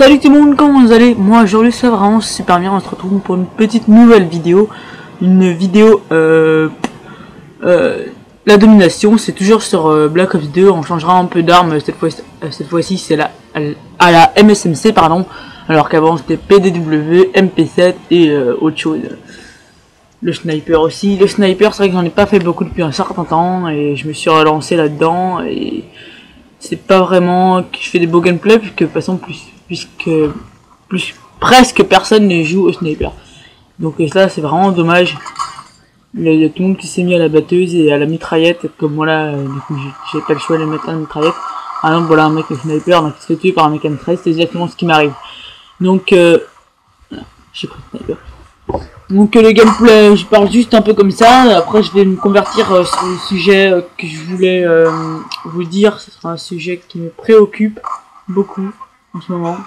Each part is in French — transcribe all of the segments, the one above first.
Salut tout le monde, comment vous allez? Moi aujourd'hui ça va vraiment super bien, on se retrouve pour une petite nouvelle vidéo. Une vidéo la domination, c'est toujours sur Black Ops 2, on changera un peu d'arme, cette fois-ci c'est à la MSMC pardon, alors qu'avant c'était PDW, MP7 et autre chose. Le sniper aussi, le sniper c'est vrai que j'en ai pas fait beaucoup depuis un certain temps et je me suis relancé là-dedans et c'est pas vraiment que je fais des beaux gameplays puisque de toute façon presque personne ne joue au sniper. Donc ça c'est vraiment dommage. Il y a tout le monde qui s'est mis à la batteuse et à la mitraillette, comme moi là, du coup j'ai pas le choix de mettre à la mitraillette. Par exemple voilà un mec au sniper, donc il se fait tuer par un mec à mitraillette, c'est exactement ce qui m'arrive. Donc j'ai pris le sniper. Donc le gameplay, je parle juste un peu comme ça, après je vais me convertir sur le sujet que je voulais vous dire. Ce sera un sujet qui me préoccupe beaucoup en ce moment.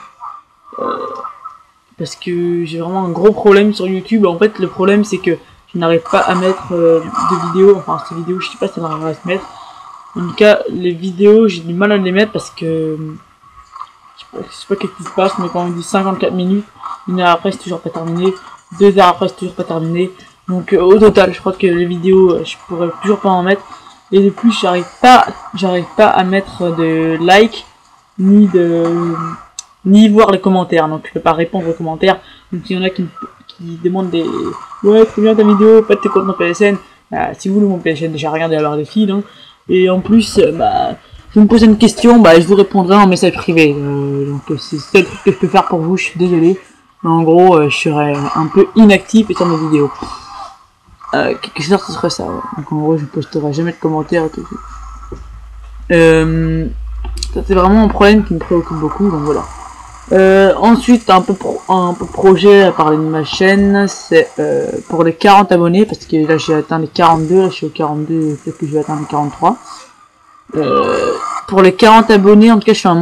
Parce que j'ai vraiment un gros problème sur YouTube. En fait le problème c'est que je n'arrive pas à mettre de vidéos, enfin ces vidéos je sais pas si ça va se mettre. En tout cas les vidéos j'ai du mal à les mettre parce que je sais pas qu'est-ce qui se passe, mais quand on dit 54 minutes, 1 heure après c'est toujours pas terminé. 2 heures après c'est toujours pas terminé. Donc au total je crois que les vidéos je pourrais toujours pas en mettre. Et de plus j'arrive pas à mettre de like ni voir les commentaires. Donc je peux pas répondre aux commentaires. Donc il y en a qui demandent des ouais très bien ta vidéo, pas de tes comptes mon PSN. Bah, si vous voulez mon PSN déjà regardez alors les fils hein. Et en plus bah si vous me posez une question, bah je vous répondrai en message privé. Donc c'est le seul truc que je peux faire pour vous, je suis désolé. Mais en gros, je serais un peu inactif sur mes vidéos. Quelque chose ce serait ça. Ouais. Donc en gros, je posterai jamais de commentaires et tout. Ça c'est vraiment un problème qui me préoccupe beaucoup. Donc voilà. Ensuite, un peu projet à parler de ma chaîne, c'est pour les 40 abonnés, parce que là j'ai atteint les 42, là je suis au 42, peut-être que je vais atteindre les 43. Pour les 40 abonnés, en tout cas je fais un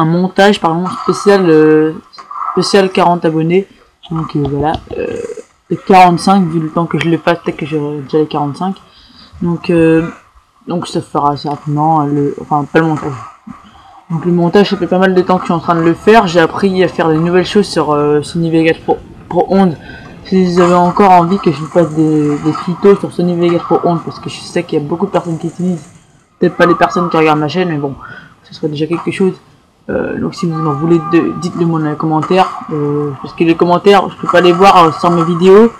montage pardon, spécial 40 abonnés. Donc voilà, les 45 vu le temps que je le fasse, peut-être que j'aurai déjà les 45. Donc ça fera assez rapidement, enfin pas le montage. Donc le montage ça fait pas mal de temps que je suis en train de le faire. J'ai appris à faire de nouvelles choses sur Sony Vegas Pro 11. Si vous avez encore envie que je vous fasse des tutos sur Sony Vegas Pro 11, parce que je sais qu'il y a beaucoup de personnes qui utilisent, peut-être pas les personnes qui regardent ma chaîne, mais bon, ce serait déjà quelque chose. Donc si vous en voulez, dites-le moi dans les commentaires, parce que les commentaires, je peux pas les voir sur mes vidéos,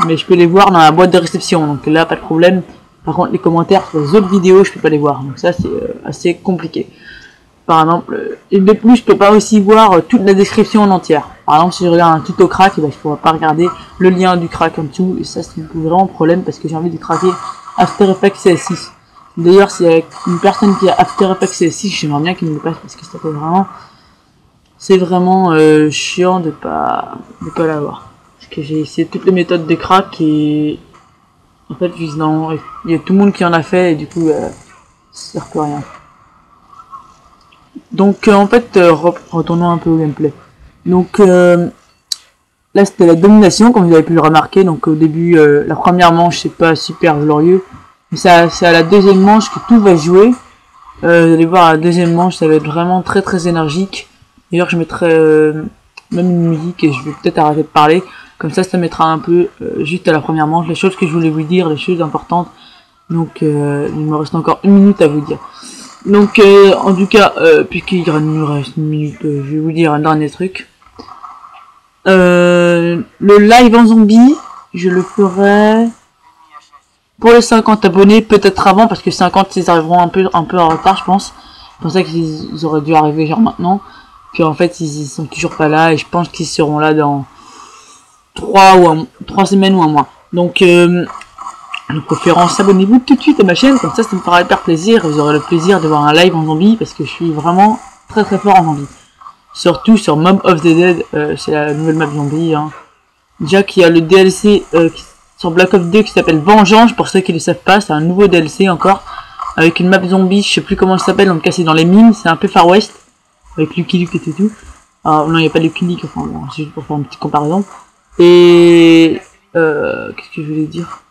mais je peux les voir dans la boîte de réception, donc là pas de problème. Par contre les commentaires sur les autres vidéos, je peux pas les voir, donc ça c'est assez compliqué. Par exemple, et de plus je peux pas aussi voir toute la description en entière. Par exemple si je regarde un tuto crack, je pourrais pas regarder le lien du crack en dessous, et ça c'est vraiment problème parce que j'ai envie de craquer After Effects CS6. D'ailleurs, s'il y a une personne qui a After Effects CS6, j'aimerais bien qu'il me le passe parce que ça fait vraiment, c'est vraiment chiant de pas l'avoir. Parce que j'ai essayé toutes les méthodes de crack et en fait, il y a tout le monde qui en a fait et du coup, ça sert plus à rien. Donc en fait, retournons un peu au gameplay. Donc là, c'était la domination, comme vous avez pu le remarquer. Donc au début, la première manche, c'est pas super glorieux. C'est à la deuxième manche que tout va jouer. Vous allez voir, la deuxième manche, ça va être vraiment très très énergique. D'ailleurs, je mettrai même une musique et je vais peut-être arrêter de parler. Comme ça mettra un peu juste à la première manche les choses que je voulais vous dire, les choses importantes. Donc, il me reste encore 1 minute à vous dire. Donc, en tout cas, puisqu'il me reste 1 minute, je vais vous dire un dernier truc. Le live en zombie, je le ferai pour les 50 abonnés, peut-être avant, parce que 50 ils arriveront un peu en retard, je pense. C'est pour ça qu'ils auraient dû arriver genre maintenant. Puis en fait ils sont toujours pas là et je pense qu'ils seront là dans 3 semaines ou un mois. Donc de préférence abonnez-vous tout de suite à ma chaîne, comme ça me fera hyper plaisir. Vous aurez le plaisir de voir un live en zombie parce que je suis vraiment très très fort en zombie. Surtout sur Mob of the Dead, c'est la nouvelle map zombie. Hein. Déjà qu'il y a le DLC sur Black Ops 2 qui s'appelle Vengeance, pour ceux qui ne le savent pas, c'est un nouveau DLC encore, avec une map zombie, je sais plus comment ça s'appelle, en tout cas c'est dans les mines, c'est un peu Far West, avec Lucky Luke et tout. Alors non, il n'y a pas de Lucky Luke, enfin bon, c'est juste pour faire une petite comparaison. Et qu'est-ce que je voulais dire?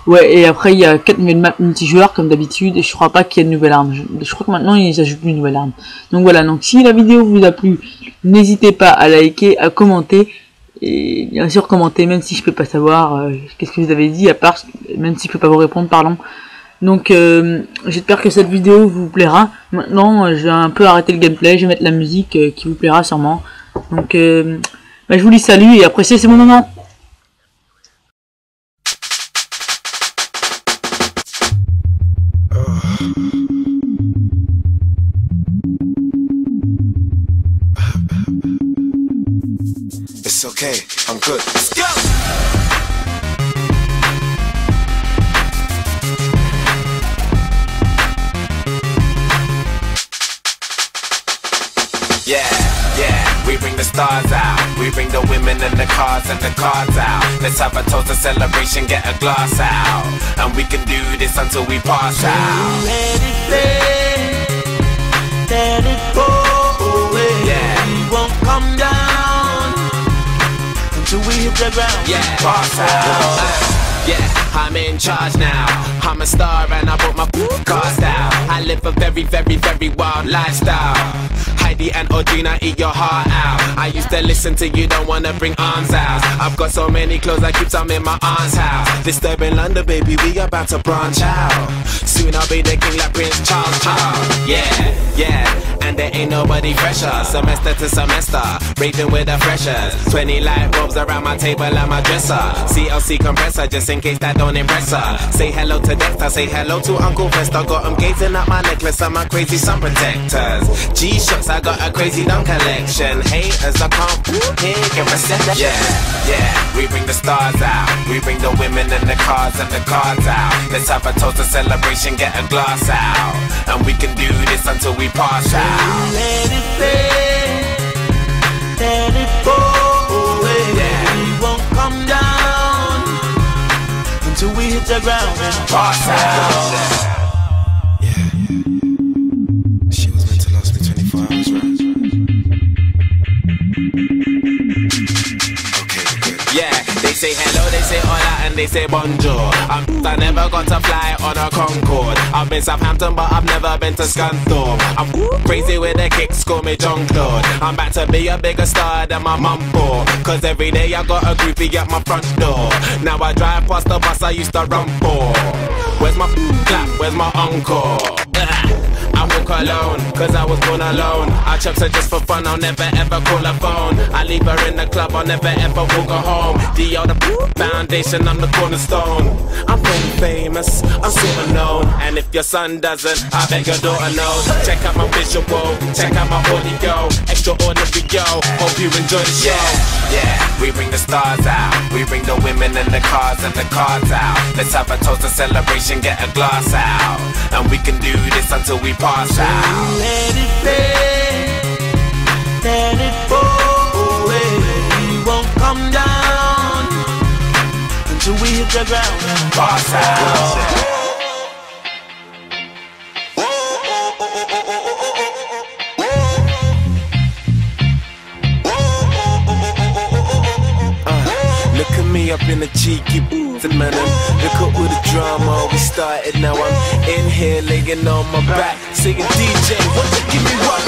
Ouais. Ouais, et après il y a 4 nouvelles maps multijoueurs comme d'habitude, et je crois pas qu'il y ait de nouvelles armes. Je crois que maintenant ils ajoutent une nouvelle arme. Donc voilà, donc si la vidéo vous a plu, n'hésitez pas à liker, à commenter, et bien sûr commenter même si je peux pas savoir qu'est-ce que vous avez dit, à part, même si je peux pas vous répondre, pardon. Donc j'espère que cette vidéo vous plaira. Maintenant je vais un peu arrêter le gameplay, je vais mettre la musique qui vous plaira sûrement. Donc je vous dis salut et appréciez ces bons moments. It's okay, I'm good. Let's go! Yeah, we bring the stars out. We bring the women and the cars and the cards out. Let's have a toast, a celebration, get a glass out. And we can do this until we pass out. Let it go away. Yeah. We won't come down until we hit the ground. Yeah, pass out. Yeah, I'm in charge now. I'm a star and I brought my cars out. I live a very, very, very wild lifestyle. Heidi and Audrina, eat your heart out. I used to listen to you, don't wanna bring arms out. I've got so many clothes, I keep some in my aunt's house. Disturbing London, baby, we about to branch out. Soon I'll be the king like Prince Charles. Yeah, and there ain't nobody fresher. Semester to semester, raving with the freshers. 20 light bulbs around my table and my dresser. CLC compressor, just in case that don't impress her. Say hello to Dexter, say hello to Uncle Fester. Got him gazing at my necklace and my crazy sun protectors. G-Shocks, I got a crazy dumb collection. Haters, I can't hear and resent that. Yeah, we bring the stars out. We bring the women and the cars and the cards out. Let's have a toast, a celebration, get a glass out. And we can do this until we pass out. Let it go away. Yeah. We won't come down until we hit the ground and Pass out. Yeah. She was meant to last me 24 hours, right? Okay, good. Yeah, they say hello, they say hola, and they say bonjour. I never got to fly on a Concorde. I've been Southampton, but I've never been to Scunthorpe. I'm crazy with the kicks, call me John Claude. I'm about to be a bigger star than my mum for. Cause every day I got a groupie at my front door. Now I drive past the bus I used to run for. Where's my clap, where's my encore? I walk alone, cause I was born alone. I chucks her just for fun, I'll never ever call her phone. I leave her in the club, I'll never ever walk her home. The foundation, I'm the cornerstone. I'm pretty famous, I'm super known. And if your son doesn't, I bet your daughter knows. Check out my visual, check out my audio. Extraordinary, yo, hope you enjoy the show. Yeah, we bring the stars out. We bring the women and the cars and the cards out. Let's have a toast, a celebration, get a glass out. And we can do this until we pass out. let it go away. We won't come down until we hit the ground and Pass out. Look at me up in the cheeky man. Look at all the drama we started. Now I'm in here laying on my back, saying DJ, won't you give me one